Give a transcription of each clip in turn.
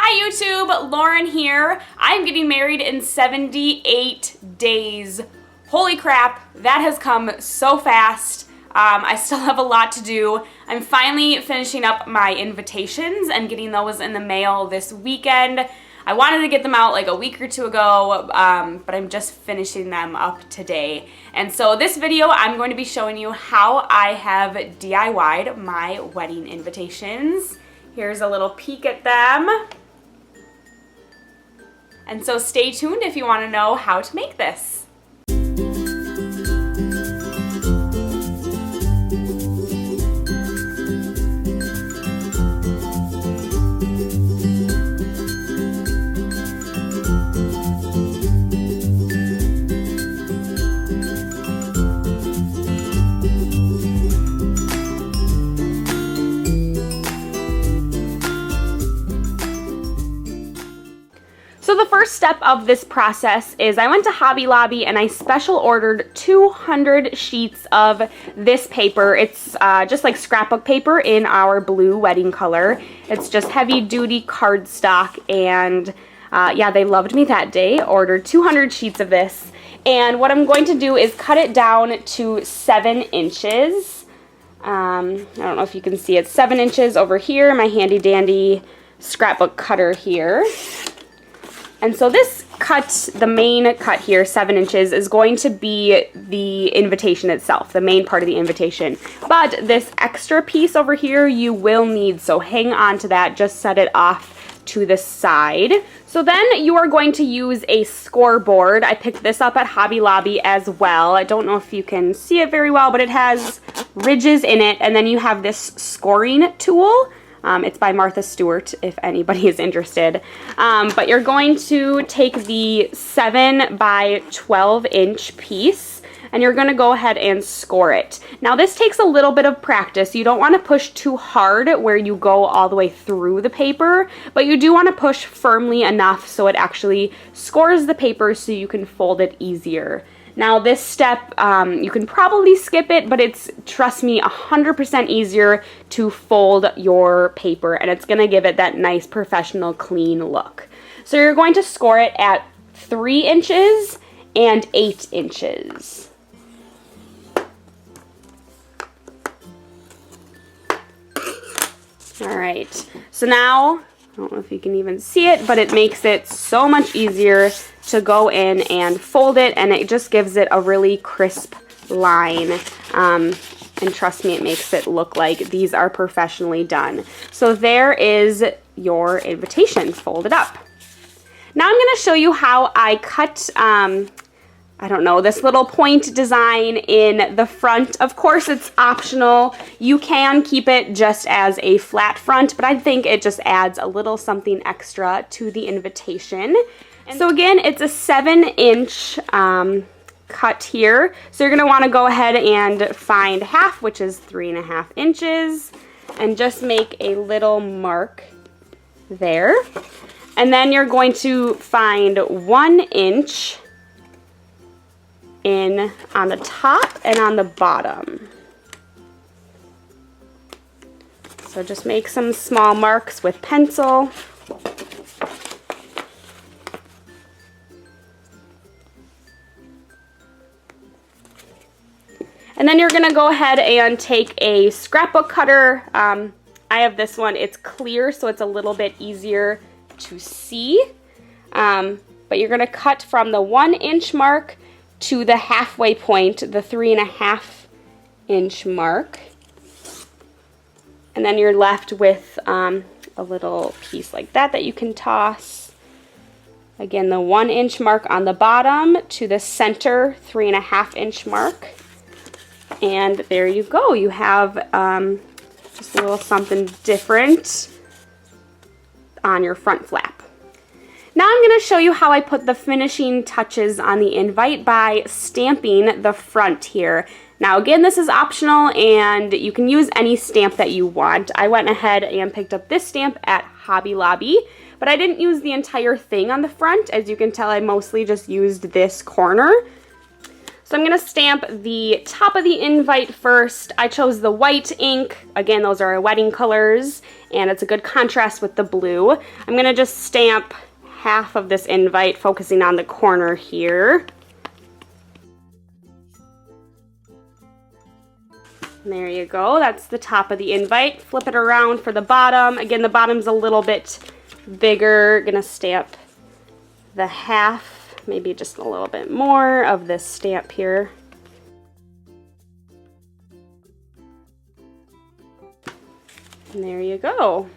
Hi YouTube, Lauren here. I'm getting married in 78 days. Holy crap, that has come so fast. I still have a lot to do. I'm finally finishing up my invitations and getting those in the mail this weekend. I wanted to get them out like a week or two ago, but I'm just finishing them up today. And so this video, I'm going to be showing you how I have DIY'd my wedding invitations. Here's a little peek at them. And so stay tuned if you want to know how to make this. So the first step of this process is I went to Hobby Lobby and I special ordered 200 sheets of this paper. It's just like scrapbook paper in our blue wedding color. It's just heavy duty cardstock, and yeah, they loved me that day. Ordered 200 sheets of this, and what I'm going to do is cut it down to 7 inches. I don't know if you can see it. 7 inches over here, my handy dandy scrapbook cutter here. And so this cut, the main cut here, 7 inches, is going to be the invitation itself, the main part of the invitation. But this extra piece over here you will need, so hang on to that, just set it off to the side. So then you are going to use a scoreboard. I picked this up at Hobby Lobby as well. I don't know if you can see it very well, but it has ridges in it, and then you have this scoring tool. It's by Martha Stewart, if anybody is interested. But you're going to take the 7 by 12 inch piece, and you're going to go ahead and score it. Now this takes a little bit of practice. You don't want to push too hard where you go all the way through the paper, but you do want to push firmly enough so it actually scores the paper so you can fold it easier. Now this step, you can probably skip it, but it's, trust me, 100% easier to fold your paper, and it's going to give it that nice professional clean look. So you're going to score it at 3 inches and 8 inches. Alright, so now, I don't know if you can even see it, but it makes it so much easier to go in and fold it, and it just gives it a really crisp line. And trust me, it makes it look like these are professionally done. So there is your invitation folded up. Now I'm going to show you how I cut I don't know, this little point design in the front. Of course, it's optional. You can keep it just as a flat front, but I think it just adds a little something extra to the invitation. And so again, it's a 7 inch cut here. So you're going to want to go ahead and find half, which is 3.5 inches, and just make a little mark there. And then you're going to find 1 inch in on the top and on the bottom. So just make some small marks with pencil. And then you're going to go ahead and take a scrapbook cutter. I have this one. It's clear, so it's a little bit easier to see. But you're going to cut from the 1 inch mark to the halfway point, the 3.5 inch mark. And then you're left with a little piece like that you can toss. Again, the 1 inch mark on the bottom to the center 3.5 inch mark. And there you go. You have just a little something different on your front flap. Now I'm going to show you how I put the finishing touches on the invite by stamping the front here. Now again, this is optional and you can use any stamp that you want. I went ahead and picked up this stamp at Hobby Lobby, but I didn't use the entire thing on the front. As you can tell, I mostly just used this corner. So I'm going to stamp the top of the invite first. I chose the white ink. Again, those are our wedding colors, and it's a good contrast with the blue. I'm going to just stamp half of this invite, focusing on the corner here. And there you go. That's the top of the invite. Flip it around for the bottom. Again, the bottom's a little bit bigger. Going to stamp the half, maybe just a little bit more of this stamp here. And there you go.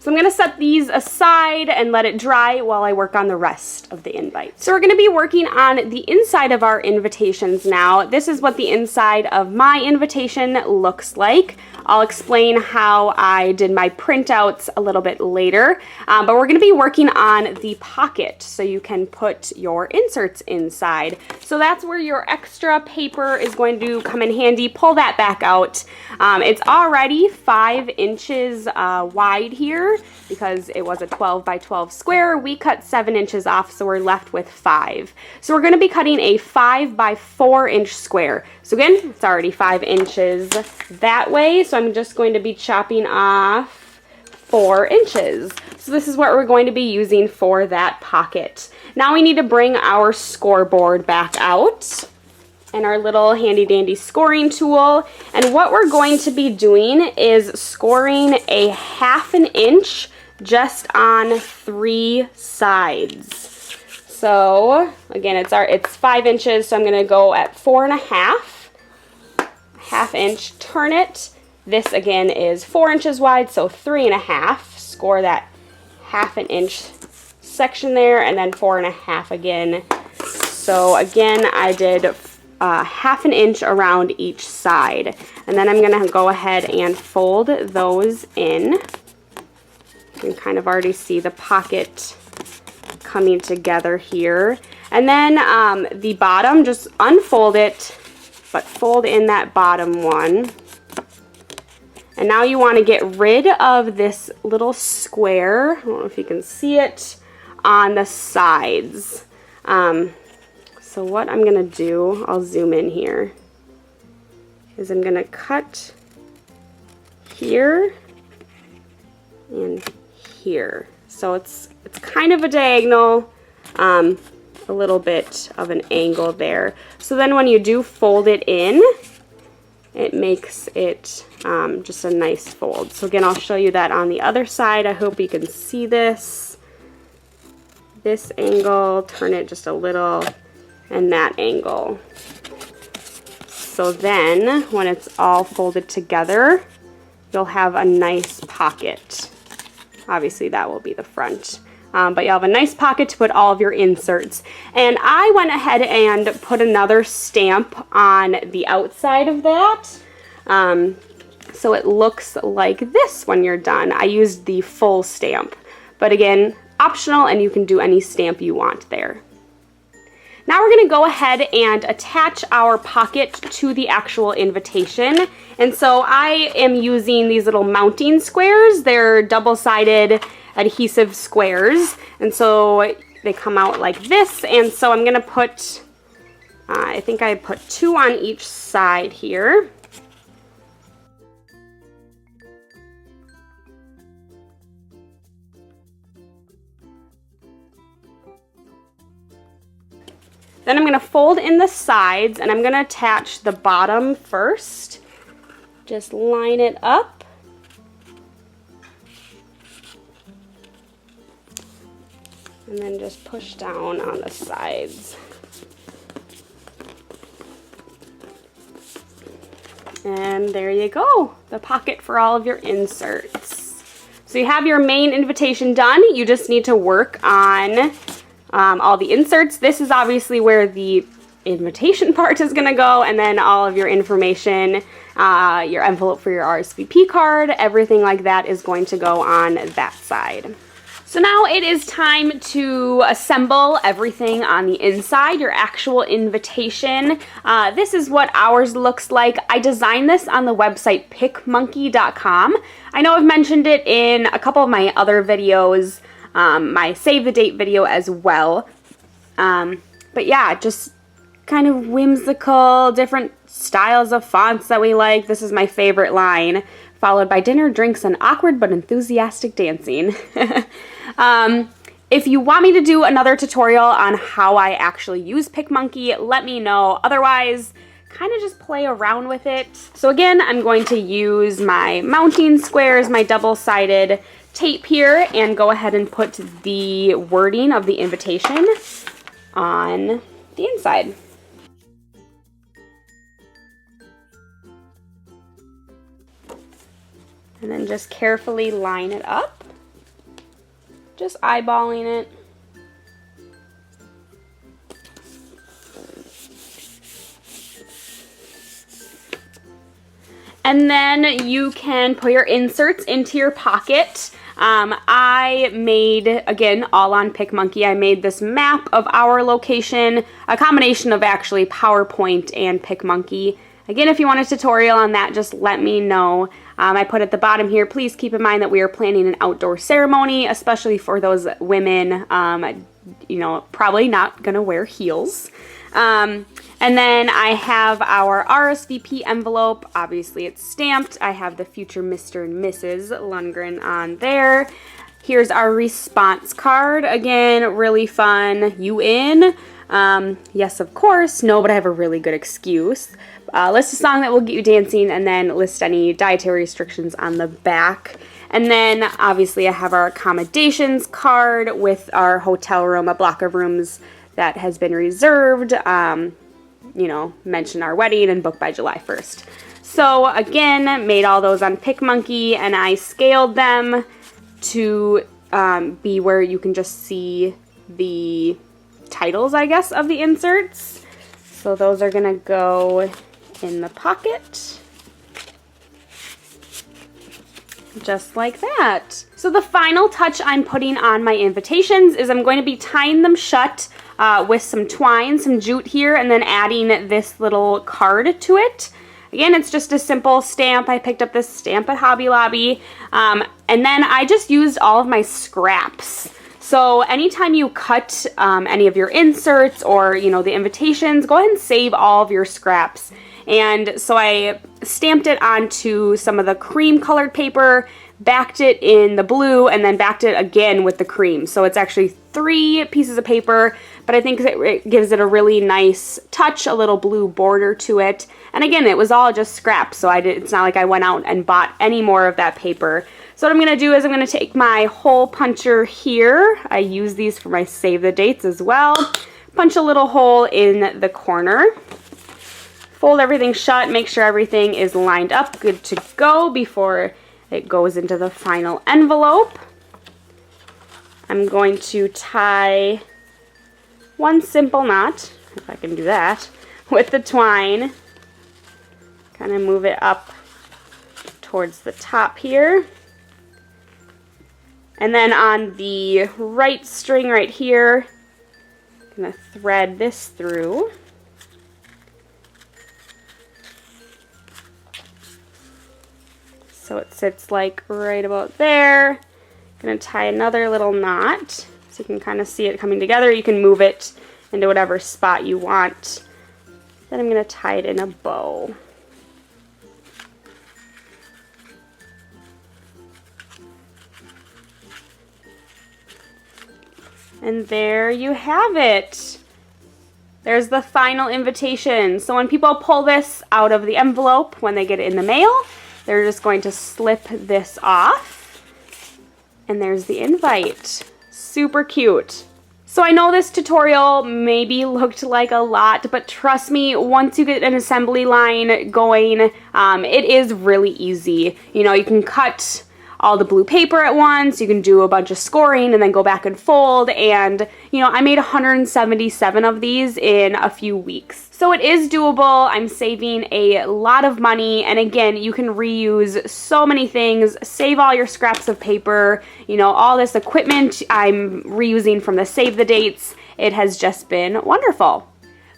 So I'm going to set these aside and let it dry while I work on the rest of the invite. So we're going to be working on the inside of our invitations now. This is what the inside of my invitation looks like. I'll explain how I did my printouts a little bit later, but we're going to be working on the pocket so you can put your inserts inside. So that's where your extra paper is going to come in handy. Pull that back out. It's already 5 inches wide here because it was a 12 by 12 square. We cut 7 inches off, so we're left with 5. So we're going to be cutting a 5 by 4 inch square. So again, it's already 5 inches that way, so I'm just going to be chopping off 4 inches. So this is what we're going to be using for that pocket. Now we need to bring our scoreboard back out and our little handy dandy scoring tool. And what we're going to be doing is scoring a 1/2 inch just on 3 sides. So again, it's 5 inches, so I'm gonna go at 4 1/2, 1/2 inch, turn it. This again is 4 inches wide, so 3 1/2. Score that 1/2 inch section there, and then 4 1/2 again. So again, I did 1/2 inch around each side, and then I'm gonna go ahead and fold those in. You can kind of already see the pocket coming together here. And then the bottom, just unfold it, but fold in that bottom one. And now you want to get rid of this little square, I don't know if you can see it, on the sides. So what I'm going to do, I'll zoom in here, is I'm going to cut here and here. So it's kind of a diagonal, a little bit of an angle there. So then when you do fold it in, it makes it just a nice fold. So again, I'll show you that on the other side. I hope you can see this angle, turn it just a little, and that angle. So then when it's all folded together, you'll have a nice pocket. Obviously that will be the front. But you'll have a nice pocket to put all of your inserts. And I went ahead and put another stamp on the outside of that. So it looks like this when you're done. I used the full stamp. But again, optional, and you can do any stamp you want there. Now we're going to go ahead and attach our pocket to the actual invitation. And so I am using these little mounting squares. They're double-sided adhesive squares, and so they come out like this. And so I'm going to put, I think I put 2 on each side here. Then I'm going to fold in the sides, and I'm going to attach the bottom first. Just line it up. And then just push down on the sides. And there you go, the pocket for all of your inserts. So you have your main invitation done. You just need to work on all the inserts. This is obviously where the invitation part is going to go, and then all of your information, your envelope for your RSVP card, everything like that is going to go on that side. So now it is time to assemble everything on the inside, your actual invitation. This is what ours looks like. I designed this on the website PicMonkey.com. I know I've mentioned it in a couple of my other videos, my save the date video as well. But yeah, just kind of whimsical, different styles of fonts that we like. This is my favorite line, followed by dinner, drinks, and awkward but enthusiastic dancing. If you want me to do another tutorial on how I actually use PicMonkey, let me know. Otherwise, kind of just play around with it. So again, I'm going to use my mounting squares, my double-sided tape here, and go ahead and put the wording of the invitation on the inside. And then just carefully line it up. Just eyeballing it. And then you can put your inserts into your pocket. I made, again, all on PicMonkey, I made this map of our location, a combination of actually PowerPoint and PicMonkey. Again, if you want a tutorial on that, just let me know. I put at the bottom here, please keep in mind that we are planning an outdoor ceremony, especially for those women, you know, probably not gonna wear heels. And then I have our RSVP envelope. Obviously it's stamped. I have the future Mr. and Mrs. Lundgren on there. Here's our response card. Again, really fun. You in? Yes, of course. No, but I have a really good excuse. List a song that will get you dancing, and then list any dietary restrictions on the back. And then obviously I have our accommodations card with our hotel room, a block of rooms that has been reserved, you know, mention our wedding and book by July 1st. So again, made all those on PicMonkey, and I scaled them to be where you can just see the titles, I guess, of the inserts. So those are gonna go in the pocket. Just like that. So the final touch I'm putting on my invitations is I'm going to be tying them shut with some twine, some jute here, and then adding this little card to it. Again, it's just a simple stamp. I picked up this stamp at Hobby Lobby. And then I just used all of my scraps. So anytime you cut any of your inserts or, you know, the invitations, go ahead and save all of your scraps. And so I stamped it onto some of the cream colored paper, backed it in the blue, and then backed it again with the cream. So it's actually 3 pieces of paper, but I think it gives it a really nice touch, a little blue border to it. And again, it was all just scraps, so it's not like I went out and bought any more of that paper. So what I'm going to do is I'm going to take my hole puncher here. I use these for my save the dates as well. Punch a little hole in the corner. Fold everything shut, make sure everything is lined up, good to go before it goes into the final envelope. I'm going to tie one simple knot, if I can do that, with the twine. Kind of move it up towards the top here. And then on the right string right here, I'm going to thread this through. So it sits like right about there. I'm going to tie another little knot so you can kind of see it coming together. You can move it into whatever spot you want. Then I'm going to tie it in a bow. And there you have it. There's the final invitation. So when people pull this out of the envelope, when they get it in the mail, they're just going to slip this off. And there's the invite. Super cute. So I know this tutorial maybe looked like a lot, but trust me, once you get an assembly line going, it is really easy. You know, you can cut all the blue paper at once, you can do a bunch of scoring and then go back and fold, and you know, I made 177 of these in a few weeks. So it is doable. I'm saving a lot of money, and again, you can reuse so many things, save all your scraps of paper, you know, all this equipment I'm reusing from the Save the Dates. It has just been wonderful.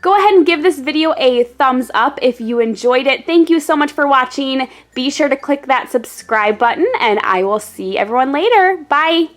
Go ahead and give this video a thumbs up if you enjoyed it. Thank you so much for watching. Be sure to click that subscribe button, and I will see everyone later. Bye!